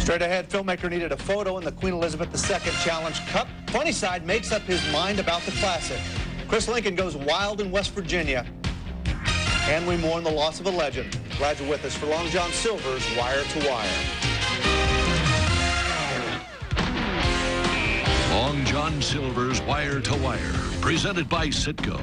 Straight ahead, filmmaker needed a photo in the Queen Elizabeth II Challenge Cup. Funny Side makes up his mind about the classic. Chris Lincoln goes wild in West Virginia. And we mourn the loss of a legend. Glad you're with us for Long John Silver's Wire to Wire. Long John Silver's Wire to Wire, presented by Citgo.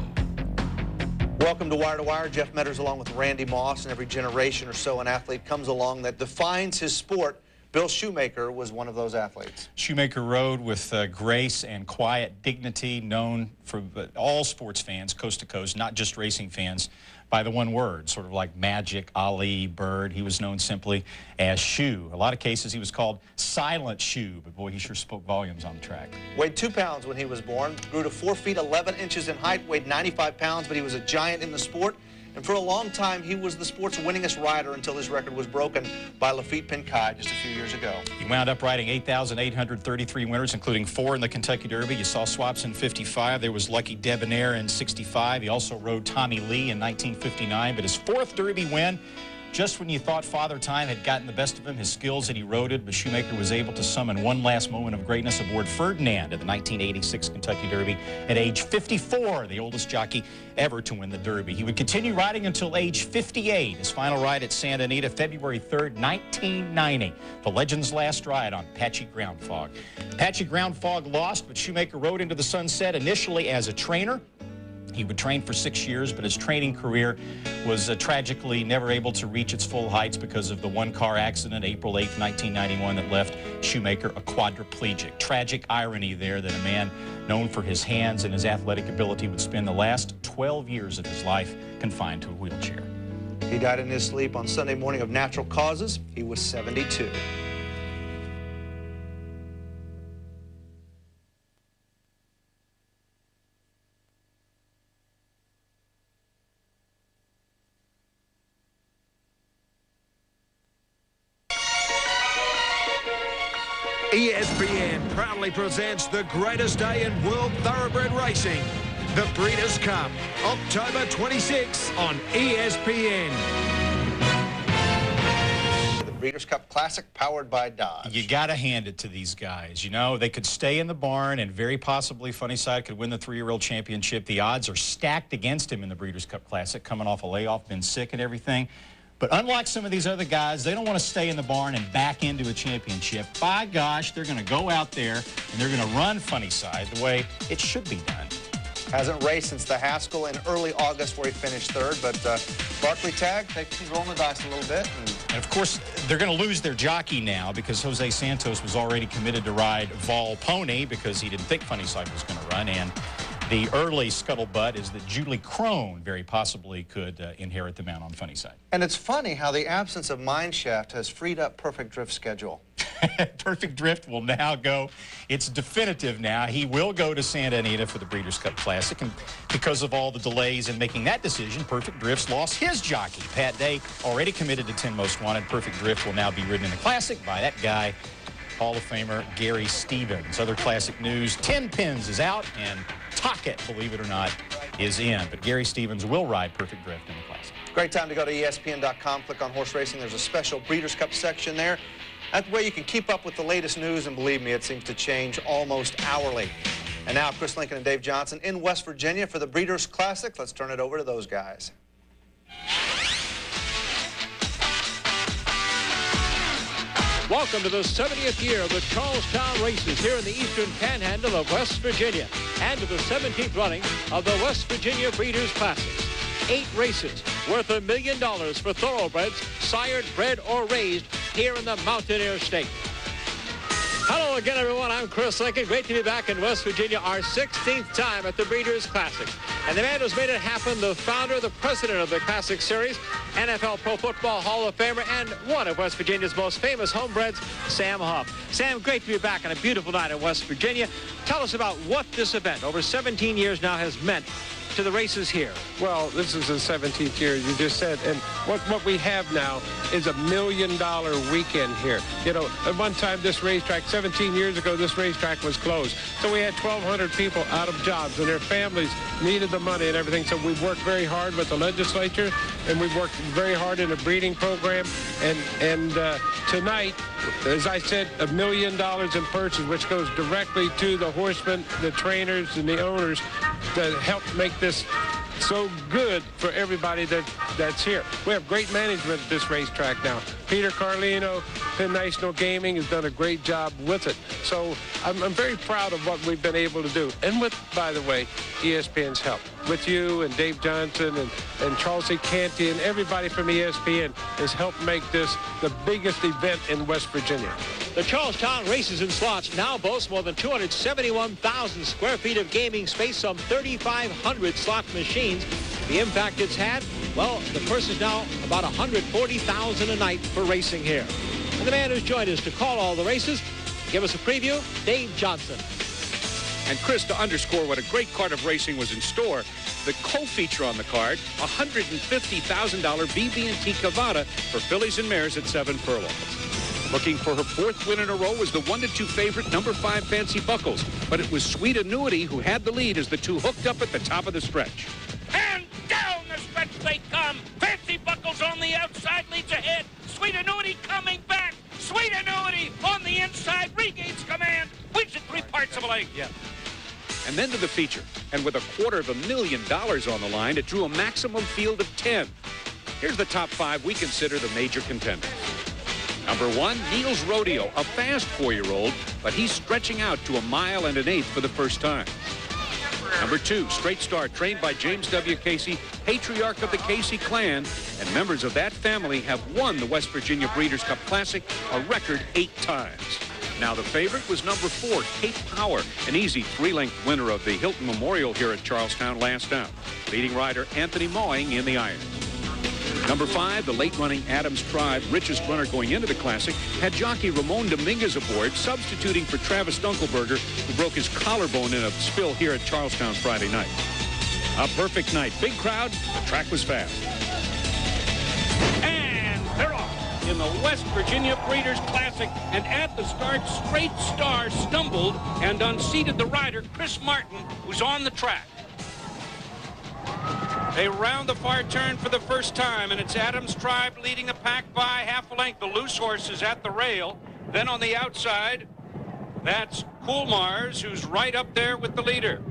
Welcome to Wire to Wire. Jeff Metters along with Randy Moss, and every generation or so an athlete comes along that defines his sport. Bill Shoemaker was one of those athletes. Shoemaker rode with grace and quiet dignity, known for all sports fans, coast to coast, not just racing fans, by the one word, sort of like Magic, Ali, Bird. He was known simply as Shoe. A lot of cases he was called Silent Shoe, but boy, he sure spoke volumes on the track. Weighed 2 pounds when he was born, grew to 4 feet 11 inches in height, weighed 95 pounds, but he was a giant in the sport. And for a long time, he was the sport's winningest rider until his record was broken by Lafitte Pincaid just a few years ago. He wound up riding 8,833 winners, including 4 in the Kentucky Derby. You saw Swaps in 55. There was Lucky Debonair in 65. He also rode Tommy Lee in 1959. But his 4th Derby win, just when you thought Father Time had gotten the best of him, his skills that he roded, but Shoemaker was able to summon one last moment of greatness aboard Ferdinand at the 1986 Kentucky Derby at age 54, the oldest jockey ever to win the Derby. He would continue riding until age 58. His final ride at Santa Anita, February 3rd, 1990. The legend's last ride on Patchy Ground Fog. Patchy Ground Fog lost, but Shoemaker rode into the sunset initially as a trainer. He would train for 6 years, but his training career was tragically never able to reach its full heights because of the one-car accident, April 8, 1991, that left Shoemaker a quadriplegic. Tragic irony there that a man known for his hands and his athletic ability would spend the last 12 years of his life confined to a wheelchair. He died in his sleep on Sunday morning of natural causes. He was 72. ESPN proudly presents the greatest day in world thoroughbred racing, the Breeders' Cup, October 26 on ESPN. The Breeders' Cup Classic powered by Dodge. You got to hand it to these guys. You know, they could stay in the barn and very possibly Funny Side could win the 3-year-old championship. The odds are stacked against him in the Breeders' Cup Classic, coming off a layoff, been sick and everything. But unlike some of these other guys, they don't want to stay in the barn and back into a championship. By gosh, they're going to go out there and they're going to run Funny Side the way it should be done. Hasn't raced since the Haskell in early August where he finished 3rd, but Barkley Tag, he's rolling the dice a little bit. And of course, they're going to lose their jockey now because Jose Santos was already committed to ride Vol Pony because he didn't think Funny Side was going to run. And the early scuttlebutt is that Julie Crone very possibly could inherit the mount on Funny Side. And it's funny how the absence of Mineshaft has freed up Perfect Drift's schedule. Perfect Drift will now go. It's definitive now. He will go to Santa Anita for the Breeders' Cup Classic. And because of all the delays in making that decision, Perfect Drift's lost his jockey. Pat Day, already committed to 10 Most Wanted. Perfect Drift will now be ridden in the Classic by that guy, Hall of Famer Gary Stevens. Other classic news, 10 Pins is out, and Tocket, believe it or not, is in. But Gary Stevens will ride Perfect Drift in the Classic. Great time to go to ESPN.com, click on Horse Racing. There's a special Breeders' Cup section there. That way you can keep up with the latest news, and believe me, it seems to change almost hourly. And now Chris Lincoln and Dave Johnson in West Virginia for the Breeders' Classic. Let's turn it over to those guys. Welcome to the 70th year of the Charlestown Races here in the eastern panhandle of West Virginia, and to the 17th running of the West Virginia Breeders' Classics. 8 races worth $1 million for thoroughbreds, sired, bred, or raised here in the Mountaineer State. Hello again, everyone. I'm Chris Lincoln. Great to be back in West Virginia, our 16th time at the Breeders' Classic. And the man who's made it happen, the founder, the president of the Classic Series, NFL Pro Football Hall of Famer, and one of West Virginia's most famous homebreds, Sam Huff. Sam, great to be back on a beautiful night in West Virginia. Tell us about what this event, over 17 years now, has meant to the races here? Well, this is the 17th year, you just said, and what we have now is $1 million weekend here. You know, at one time, this racetrack, 17 years ago, this racetrack was closed. So we had 1,200 people out of jobs, and their families needed the money and everything. So we worked very hard with the legislature, and we worked very hard in a breeding program. And tonight, as I said, $1 million in purses, which goes directly to the horsemen, the trainers, and the owners that help make this so good for everybody that's here. We have great management at this racetrack now. Peter Carlino, Penn National Gaming, has done a great job with it. So I'm very proud of what we've been able to do. And with, by the way, ESPN's help. With you and Dave Johnson and Charles E. Canty and everybody from ESPN has helped make this the biggest event in West Virginia. The Charlestown Races and Slots now boasts more than 271,000 square feet of gaming space, some 3,500 slot machines. The impact it's had, well, the purse is now about $140,000 a night for racing here. And the man who's joined us to call all the races, give us a preview, Dave Johnson. And Chris, to underscore what a great card of racing was in store, the co-feature on the card, $150,000 BB&T Cavada for fillies and mares at 7 furlongs. Looking for her 4th win in a row was the 1-2 favorite, number 5, Fancy Buckles. But it was Sweet Annuity who had the lead as the two hooked up at the top of the stretch. And down the stretch they come. Fancy Buckles on the outside leads ahead. Sweet Annuity coming back. Sweet Annuity on the inside regains command. Wins it 3 parts of a length. Yeah. And then to the feature. And with $250,000 on the line, it drew a maximum field of 10. Here's the top 5 we consider the major contenders. Number 1, Neil's Rodeo, a fast 4-year-old, but he's stretching out to 1 1/8 for the first time. Number 2, Straight Star, trained by James W. Casey, patriarch of the Casey clan, and members of that family have won the West Virginia Breeders' Cup Classic a record 8 times. Now the favorite was number 4, Cape Power, an easy 3-length winner of the Hilton Memorial here at Charlestown last out. Leading rider Anthony Mawing in the irons. Number 5, the late-running Adams Tribe, richest runner going into the Classic, had jockey Ramon Dominguez aboard, substituting for Travis Dunkelberger, who broke his collarbone in a spill here at Charlestown Friday night. A perfect night. Big crowd. The track was fast. And they're off in the West Virginia Breeders' Classic. And at the start, Straight Star stumbled and unseated the rider, Chris Martin, who's on the track. They round the far turn for the first time, and it's Adams Tribe leading the pack by half a length. The loose horse is at the rail. Then on the outside, that's Cool Mars, who's right up there with the leader.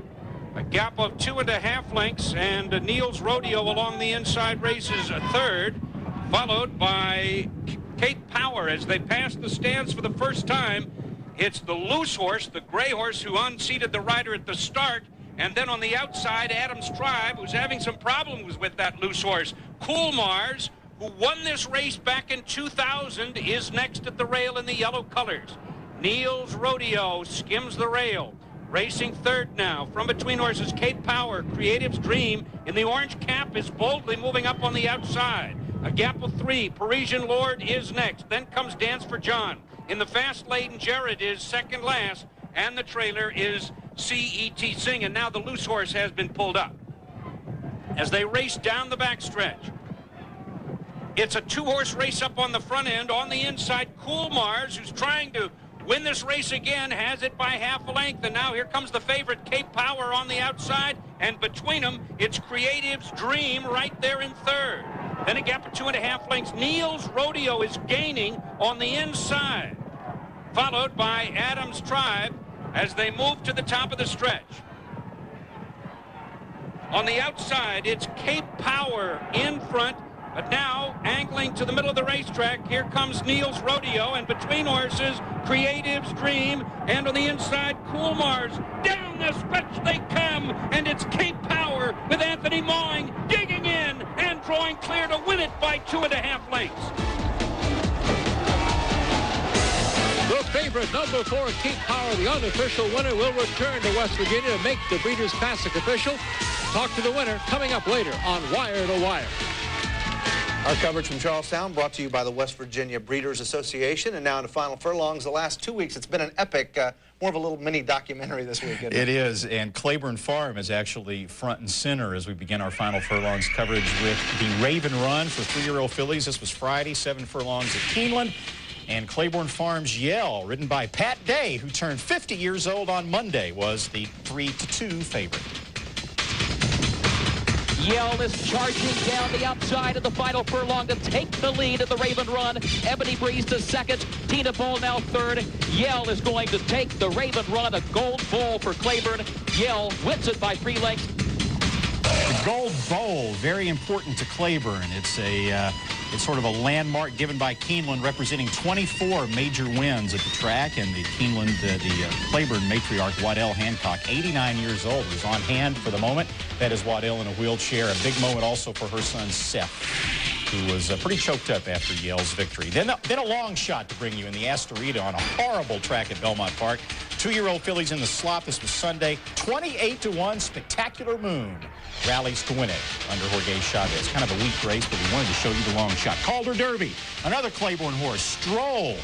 A gap of 2.5 lengths, and Neil's Rodeo along the inside races a third, followed by Cape Power as they pass the stands for the first time. It's the loose horse, the gray horse, who unseated the rider at the start. And then on the outside, Adams Tribe, who's having some problems with that loose horse. Cool Mars, who won this race back in 2000, is next at the rail in the yellow colors. Neil's Rodeo skims the rail. Racing third now. From between horses, Cape Power, Creative's Dream, in the orange cap, is boldly moving up on the outside. A gap of 3. Parisian Lord is next. Then comes Dance for John. In the fast-laden, Jared is second last. And the trailer is C.E.T. Singh, and now the loose horse has been pulled up. As they race down the backstretch, it's a 2-horse race up on the front end. On the inside, Cool Mars, who's trying to win this race again, has it by half a length. And now here comes the favorite, Cape Power, on the outside. And between them, it's Creative's Dream right there in third. Then a gap of 2.5 lengths. Neil's Rodeo is gaining on the inside, followed by Adams Tribe as they move to the top of the stretch. On the outside, it's Cape Power in front, but now angling to the middle of the racetrack. Here comes Neil's Rodeo, and between horses, Creative's Dream, and on the inside, Cool Mars. Down the stretch they come, and it's Cape Power with Anthony Mawing digging in and drawing clear to win it by 2.5 lengths. The favorite, number 4, Cape Power, the unofficial winner, will return to West Virginia to make the Breeders' Classic official. Talk to the winner coming up later on Wire to Wire. Our coverage from Charlestown brought to you by the West Virginia Breeders Association. And now in the final furlongs, the last 2 weeks, it's been an epic, more of a little mini documentary this week, isn't it? It is, and Claiborne Farm is actually front and center as we begin our final furlongs coverage with the Raven Run for 3-year-old fillies. This was Friday, 7 furlongs at Keeneland. And Claiborne Farm's Yell, ridden by Pat Day, who turned 50 years old on Monday, was the 3-2 favorite. Yell is charging down the outside of the final furlong to take the lead at the Raven Run. Ebony Breeze to second. Tina Bull now third. Yell is going to take the Raven Run, a gold bull for Claiborne. Yell wins it by 3 lengths. The Gold Bowl, very important to Claiborne. It's sort of a landmark given by Keeneland, representing 24 major wins at the track. And the Keeneland, the Claiborne matriarch, Waddell Hancock, 89 years old, was on hand for the moment. That is Waddell in a wheelchair. A big moment also for her son, Seth, who was pretty choked up after Yell's victory. Then a long shot to bring you in the Asterita on a horrible track at Belmont Park. 2-year-old fillies in the slot. This was Sunday. 28-1, Spectacular Moon rallies to win it under Jorge Chavez. Kind of a weak race, but we wanted to show you the long shot. Calder Derby, another Claiborne horse. Stroll.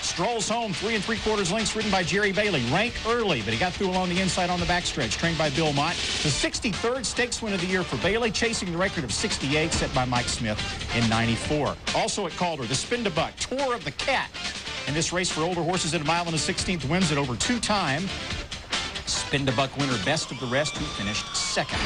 Strolls home, 3 3/4 lengths, ridden by Jerry Bailey. Rank early, but he got through along the inside on the backstretch, trained by Bill Mott. The 63rd stakes win of the year for Bailey, chasing the record of 68 set by Mike Smith in 94. Also at Calder, the Spin to Buck, Tour of the Cat. In this race for older horses at 1 1/16, wins it over 2 times. Spin to Buck winner, Best of the Rest, who finished second.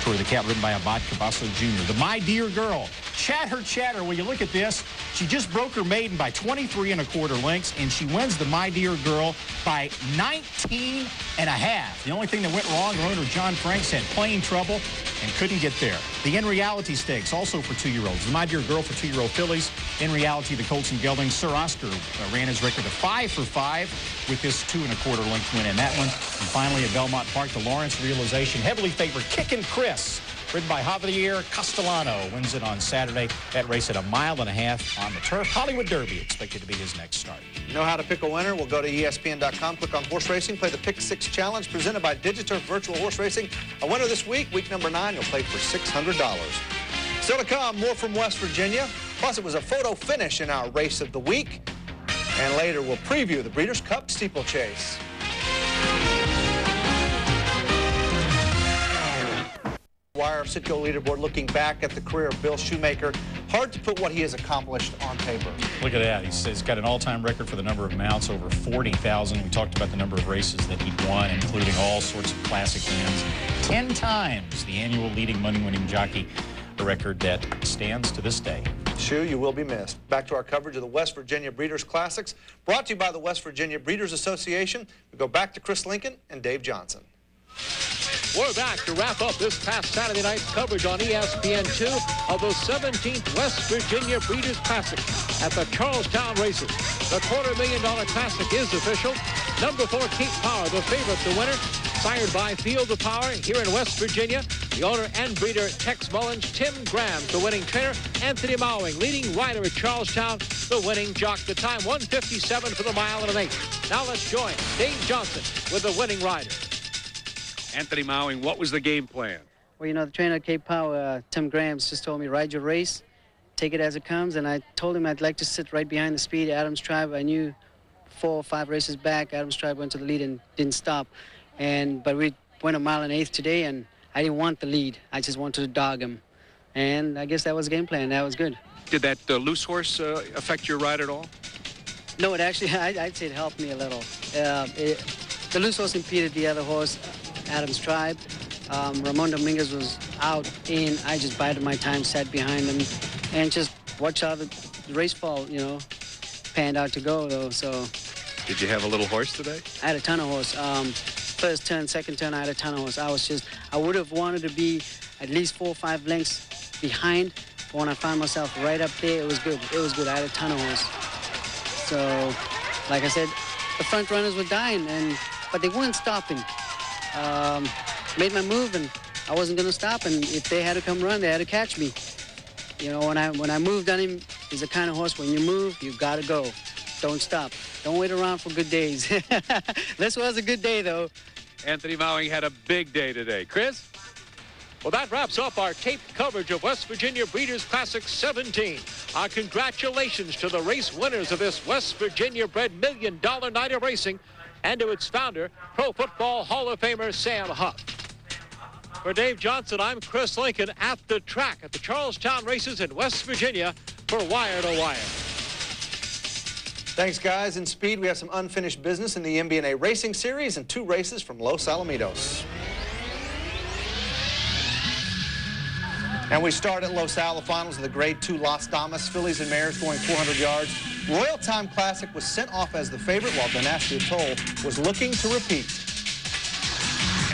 Tour of the Cat, ridden by Abad Cabasso Jr. The My Dear Girl, Chatter. Will you look at this? She just broke her maiden by 23 1/4 lengths, and she wins the My Dear Girl by 19 1/2. The only thing that went wrong, her owner John Franks had plane trouble and couldn't get there. The In Reality Stakes, also for 2-year-olds. The My Dear Girl for 2-year-old fillies. In Reality, the Colts and Geldings. Sir Oscar ran his record of 5 for 5 with this 2 1/4 length win in that one. And finally at Belmont Park, the Lawrence Realization, heavily favored Kickin' Chris, ridden by Javier Castellano, wins it on Saturday. That race at 1.5 miles on the turf. Hollywood Derby expected to be his next start. You know how to pick a winner? We'll go to ESPN.com, click on Horse Racing, play the Pick 6 Challenge presented by Digiturf Virtual Horse Racing. A winner this week, week number 9, you'll play for $600. Still to come, more from West Virginia. Plus, it was a photo finish in our race of the week. And later, we'll preview the Breeders' Cup Steeplechase. Wire Citgo leaderboard, looking back at the career of Bill Shoemaker. Hard to put what he has accomplished on paper. Look at that. He's got an all-time record for the number of mounts, over 40,000. We talked about the number of races that he'd won, including all sorts of classic wins. 10 times the annual leading money-winning jockey, a record that stands to this day. Shu, you will be missed. Back to our coverage of the West Virginia Breeders' Classics, brought to you by the West Virginia Breeders Association. We go back to Chris Lincoln and Dave Johnson. We're back to wrap up this past Saturday night's coverage on ESPN2 of the 17th West Virginia Breeders' Classic at the Charlestown Races. The $250,000 Classic is official. Number 4, Keep Power, the favorite to winner, sired by Field of Power here in West Virginia. The owner and breeder, Tex Mullins. Tim Graham, the winning trainer. Anthony Mowing, leading rider at Charlestown, the winning jock. The time, 1:57 for the 1 1/8. Now let's join Dave Johnson with the winning rider. Anthony Mowing, what was the game plan? Well, you know, the trainer at Cape Power, Tim Grahams, just told me, ride your race, take it as it comes. And I told him I'd like to sit right behind the speed. Adams Tribe, I knew 4 or 5 races back, Adams Tribe went to the lead and didn't stop. But we went 1 1/8 today, and I didn't want the lead. I just wanted to dog him. And I guess that was the game plan. That was good. Did that loose horse affect your ride at all? No, it actually, I'd say it helped me a little. The loose horse impeded the other horse, Adams Tribe. Ramon Dominguez was out in. I just bided my time, sat behind him, and just watched how the race fall, panned out to go, though. So. Did you have a little horse today? I had a ton of horse. First turn, second turn, I had a ton of horse. I would have wanted to be at least 4 or 5 lengths behind. But when I found myself right up there, it was good. It was good. I had a ton of horse. So, like I said, the front runners were dying, but they weren't stopping. Made my move, and I wasn't going to stop. And if they had to come run, they had to catch me. When I moved on him, he's the kind of horse, when you move, you got to go. Don't stop. Don't wait around for good days. This was a good day, though. Anthony Mowing had a big day today. Chris? Well, that wraps up our taped coverage of West Virginia Breeders' Classic 17. Our congratulations to the race winners of this West Virginia-bred $1 million night of racing and to its founder, Pro Football Hall of Famer Sam Huff. For Dave Johnson, I'm Chris Lincoln at the track at the Charlestown races in West Virginia for Wire to Wire. Thanks, guys. In speed, we have some unfinished business in the MBNA Racing Series and 2 races from Los Alamitos. And we start at Los Al, the finals of the Grade 2 Las Damas, fillies and mares going 400 yards. Royal Time Classic was sent off as the favorite, while Dynasty Atoll was looking to repeat.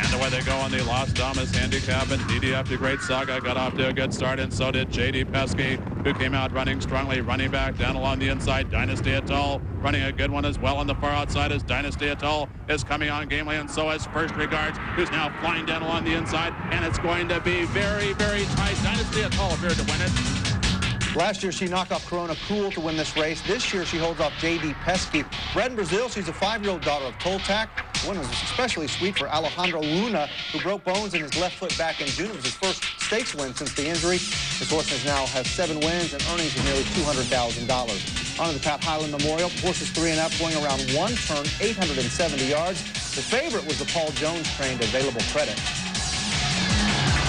And away they go on the Las Damas handicap, and DDF the Great Saga got off to a good start, and so did J.D. Pesky, who came out running strongly, running back down along the inside. Dynasty Atoll running a good one as well on the far outside as Dynasty Atoll is coming on gamely, and so is First Regards, who's now flying down along the inside, and it's going to be very, very tight. Dynasty Atoll appeared to win it. Last year, she knocked off Corona Cool to win this race. This year, she holds off J.D. Pesky. Bred in Brazil, she's a 5-year-old daughter of Toltac. The win was especially sweet for Alejandro Luna, who broke bones in his left foot back in June. It was his first stakes win since the injury. This horse now has 7 wins and earnings of nearly $200,000. On to the Pat Highland Memorial. The horse is 3 and up, going around 1 turn, 870 yards. The favorite was the Paul Jones-trained Available Credit.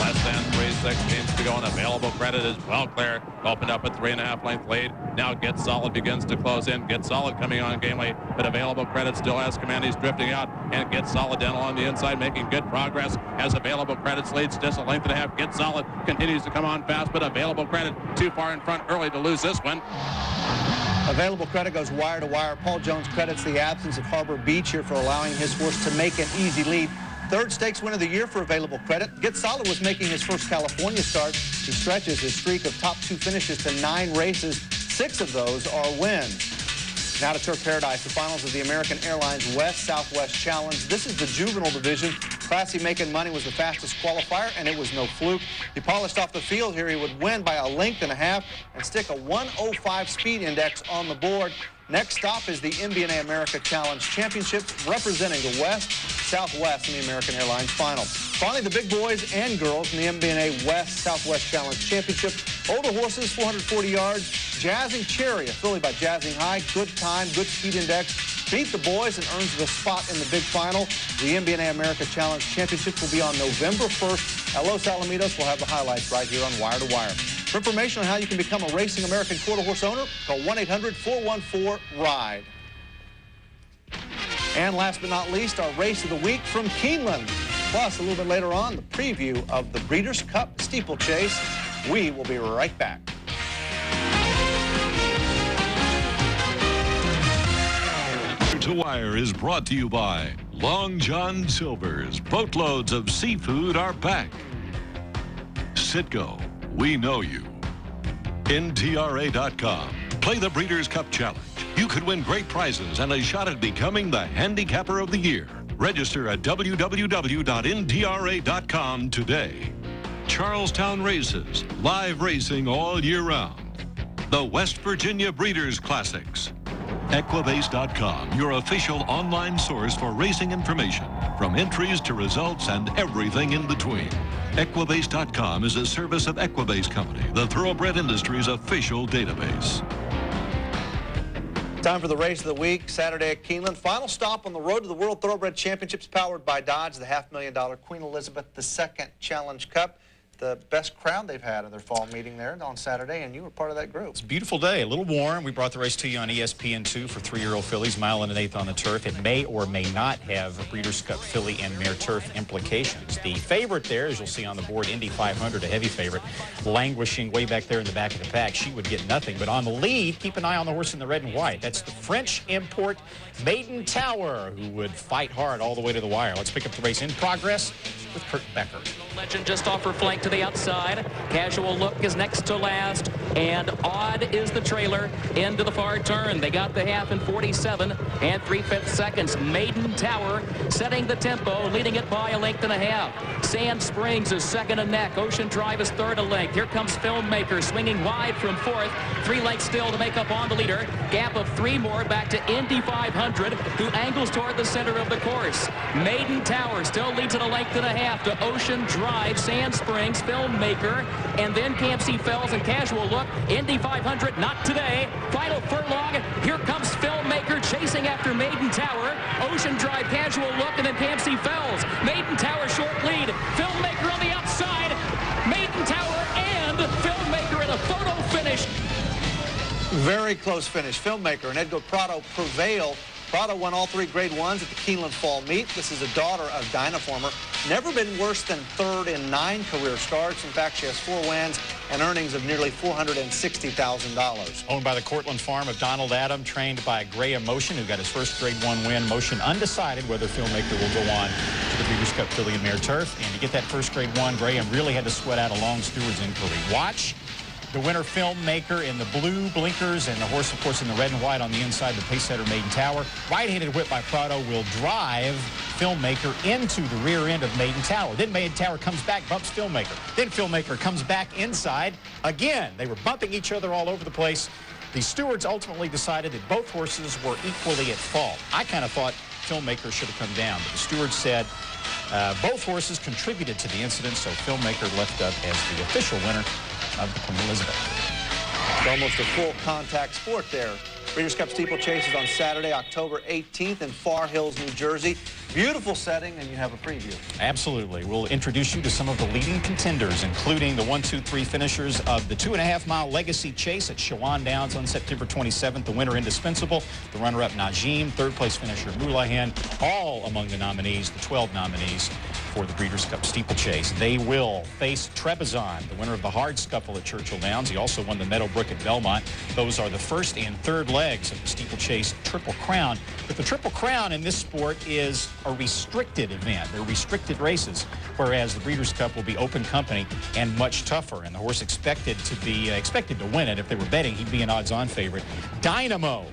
Less than 3/16 to go, and Available Credit is well clear. Opened up a 3.5 length lead. Now Get Solid begins to close in. Get Solid coming on gamely, but Available Credit still has command. He's drifting out, and Get Solid down along the inside, making good progress as Available Credit's leads just a length and a half. Get Solid continues to come on fast, but Available Credit too far in front early to lose this one. Available Credit goes wire to wire. Paul Jones credits the absence of Harbor Beach here for allowing his horse to make an easy lead. 3rd stakes win of the year for Available Credit. Get Solid was making his first California start. He stretches his streak of top 2 finishes to 9 races. 6 of those are wins. Now to Turf Paradise, the finals of the American Airlines West-Southwest Challenge. This is the juvenile division. Classy Making Money was the fastest qualifier, and it was no fluke. He polished off the field here. He would win by a length and a half and stick a 105 speed index on the board. Next stop is the MBNA America Challenge Championships, representing the West, Southwest in the American Airlines Final. Finally, the big boys and girls in the MBNA West, Southwest Challenge Championship. Older horses, 440 yards. Jazzing Cherry, a filly by Jazzing High. Good time, good speed index. Beat the boys and earns the spot in the big final. The MBNA America Challenge Championship will be on November 1st at Los Alamitos. We'll have the highlights right here on Wire to Wire. For information on how you can become a Racing American quarter horse owner, call 1-800-414-RIDE. And last but not least, our race of the week from Keeneland. Plus, a little bit later on, the preview of the Breeders' Cup Steeplechase. We will be right back. To Wire is brought to you by Long John Silver's. Boatloads of seafood are back. Citgo, we know you. NTRA.com. Play the Breeders' Cup Challenge. You could win great prizes and a shot at becoming the Handicapper of the Year. Register at www.ntra.com today. Charlestown Races, live racing all year round. The West Virginia Breeders' Classics. Equibase.com, your official online source for racing information, from entries to results and everything in between. Equibase.com is a service of Equibase Company, the thoroughbred industry's official database. Time for the race of the week, Saturday at Keeneland. Final stop on the road to the World Thoroughbred Championships, powered by Dodge, the $500,000 Queen Elizabeth II Challenge Cup. The best crowd they've had in their fall meeting there on Saturday, and you were part of that group. It's a beautiful day, a little warm. We brought the race to you on ESPN2 for 3-year-old fillies, 1 1/8 on the turf. It may or may not have Breeders' Cup filly and mare turf implications. The favorite there, as you'll see on the board, Indy 500, a heavy favorite, languishing way back there in the back of the pack. She would get nothing, but on the lead, keep an eye on the horse in the red and white. That's the French import Maiden Tower, who would fight hard all the way to the wire. Let's pick up the race in progress with Kurt Becker. Legend just off her flank to the outside. Casual Look is next to last. and odd is the trailer into the far turn. They got the half in 47 and 3/5 seconds. Maiden Tower setting the tempo, leading it by a length and a half. Sand Springs is second a neck. Ocean Drive is third a length. Here comes Filmmaker swinging wide from fourth. 3 lengths still to make up on the leader. Gap of 3 more back to Indy 500, who angles toward the center of the course. Maiden Tower still leads at a length and a half to Ocean Drive, Sand Springs, Filmmaker, and then Campsie Fells and Casual Look. Indy 500, not today. Final furlong. Here comes Filmmaker chasing after Maiden Tower. Ocean Drive, Casual Look, and then Campsie Fells. Maiden Tower short lead. Filmmaker on the outside. Maiden Tower and Filmmaker in a photo finish. Very close finish. Filmmaker and Edgar Prado prevail. Prado won all 3 Grade 1s at the Keeneland Fall Meet. This is a daughter of Dynaformer. Never been worse than 3rd in 9 career starts. In fact, she has 4 wins and earnings of nearly $460,000. Owned by the Cortland farm of Donald Adam, trained by Graham Motion, who got his first Grade 1 win. Motion undecided whether Filmmaker will go on to the Breeders' Cup Filly and Mare Turf. And to get that first Grade 1, Graham really had to sweat out a long steward's inquiry. Watch the winner, Filmmaker, in the blue blinkers, and the horse, of course, in the red and white on the inside, the pace setter Maiden Tower. Right-handed whip by Prado will drive Filmmaker into the rear end of Maiden Tower. Then Maiden Tower comes back, bumps Filmmaker. Then Filmmaker comes back inside. Again, they were bumping each other all over the place. The stewards ultimately decided that both horses were equally at fault. I kind of thought Filmmaker should have come down, but the stewards said both horses contributed to the incident, so Filmmaker left up as the official winner of the Queen Elizabeth. It's almost a full contact sport there. Breeders' Cup Steeplechase is on Saturday, October 18th in Far Hills, New Jersey. Beautiful setting, and you have a preview. Absolutely. We'll introduce you to some of the leading contenders, including the 1, 2, 3 finishers of the 2.5-mile Legacy Chase at Shawan Downs on September 27th. The winner, Indispensable. The runner-up, Najim. Third-place finisher, Moulahan. All among the nominees, the 12 nominees for the Breeders' Cup Steeplechase. They will face Trebizond, the winner of the Hard Scuffle at Churchill Downs. He also won the Meadowbrook at Belmont. Those are the first and third legs of the Steeplechase Triple Crown. But the Triple Crown in this sport is a restricted event. They're restricted races, whereas the Breeders' Cup will be open company and much tougher. And the horse expected to win it. If they were betting, he'd be an odds-on favorite. Dynamo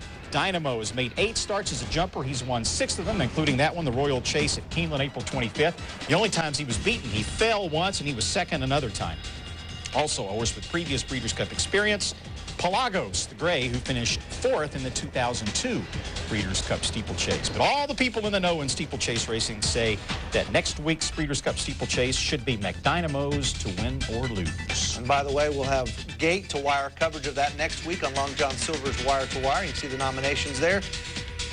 has made 8 starts as a jumper. He's won 6 of them, including that one, the Royal Chase at Keeneland, April 25th. The only times he was beaten, he fell once and he was second another time. Also a horse with previous Breeders' Cup experience, Pelagos, the gray, who finished 4th in the 2002 Breeders' Cup Steeplechase. But all the people in the know in steeplechase racing say that next week's Breeders' Cup Steeplechase should be McDynamo's to win or lose. And by the way, we'll have gate-to-wire coverage of that next week on Long John Silver's Wire to Wire. You can see the nominations there.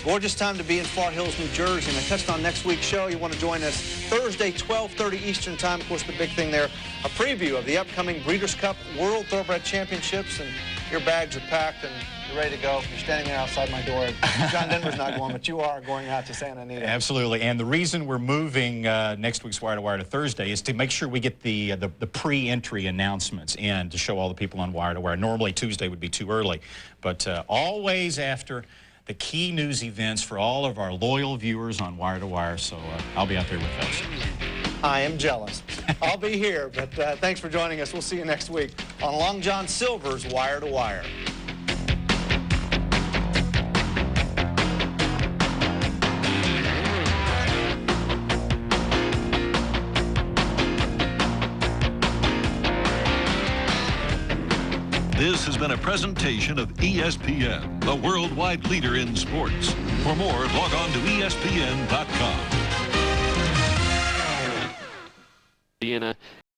Gorgeous time to be in Far Hills, New Jersey. And I touched on next week's show. You want to join us Thursday, 12:30 Eastern Time. Of course, the big thing there, a preview of the upcoming Breeders' Cup World Thoroughbred Championships. And your bags are packed and you're ready to go. You're standing there outside my door. John Denver's not going, but you are going out to Santa Anita. Absolutely. And the reason we're moving next week's Wire to Wire to Thursday is to make sure we get the pre-entry announcements in to show all the people on Wire to Wire. Normally Tuesday would be too early, but always after the key news events for all of our loyal viewers on Wire to Wire. So I'll be out there with us. I am jealous. I'll be here, but thanks for joining us. We'll see you next week on Long John Silver's Wire to Wire. This has been a presentation of ESPN, the worldwide leader in sports. For more, log on to ESPN.com.